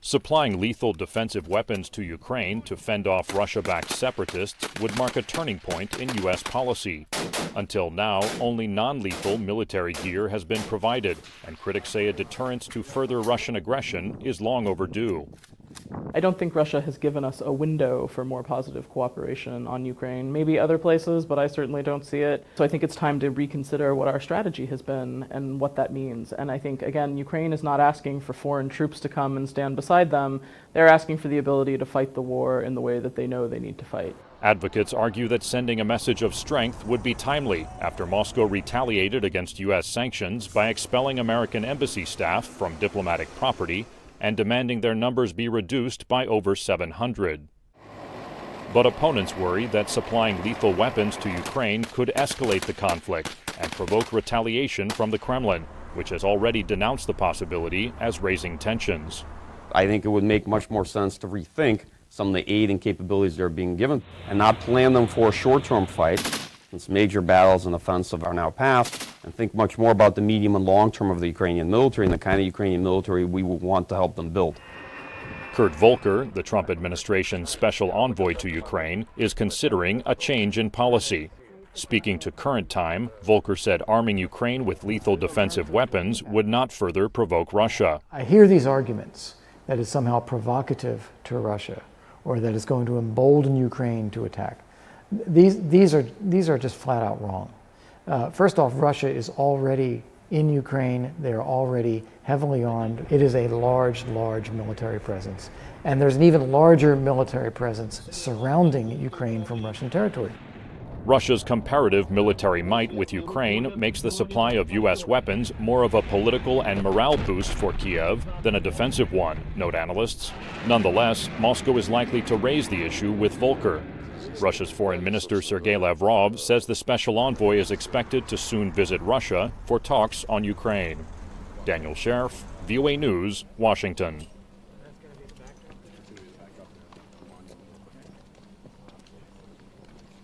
Supplying lethal defensive weapons to Ukraine to fend off Russia-backed separatists would mark a turning point in U.S. policy. Until now, only non-lethal military gear has been provided, and critics say a deterrence to further Russian aggression is long overdue. I don't think Russia has given us a window for more positive cooperation on Ukraine. Maybe other places, but I certainly don't see it. So I think it's time to reconsider what our strategy has been and what that means. And I think, again, Ukraine is not asking for foreign troops to come and stand beside them. They're asking for the ability to fight the war in the way that they know they need to fight. Advocates argue that sending a message of strength would be timely after Moscow retaliated against U.S. sanctions by expelling American embassy staff from diplomatic property and demanding their numbers be reduced by over 700. But opponents worry that supplying lethal weapons to Ukraine could escalate the conflict and provoke retaliation from the Kremlin, which has already denounced the possibility as raising tensions. I think it would make much more sense to rethink some of the aid and capabilities that are being given and not plan them for a short-term fight, since major battles and offensive are now past, and think much more about the medium and long term of the Ukrainian military and the kind of Ukrainian military we would want to help them build. Kurt Volker, the Trump administration's special envoy to Ukraine, is considering a change in policy. Speaking to Current Time, Volker said arming Ukraine with lethal defensive weapons would not further provoke Russia. I hear these arguments that is somehow provocative to Russia, or that is going to embolden Ukraine to attack. These are just flat out wrong. First off, Russia is already in Ukraine. They are already heavily armed. It is a large military presence. And there's an even larger military presence surrounding Ukraine from Russian territory. Russia's comparative military might with Ukraine makes the supply of U.S. weapons more of a political and morale boost for Kyiv than a defensive one, note analysts. Nonetheless, Moscow is likely to raise the issue with Volker. Russia's Foreign Minister Sergei Lavrov says the special envoy is expected to soon visit Russia for talks on Ukraine. Daniel Schearf, VOA News, Washington.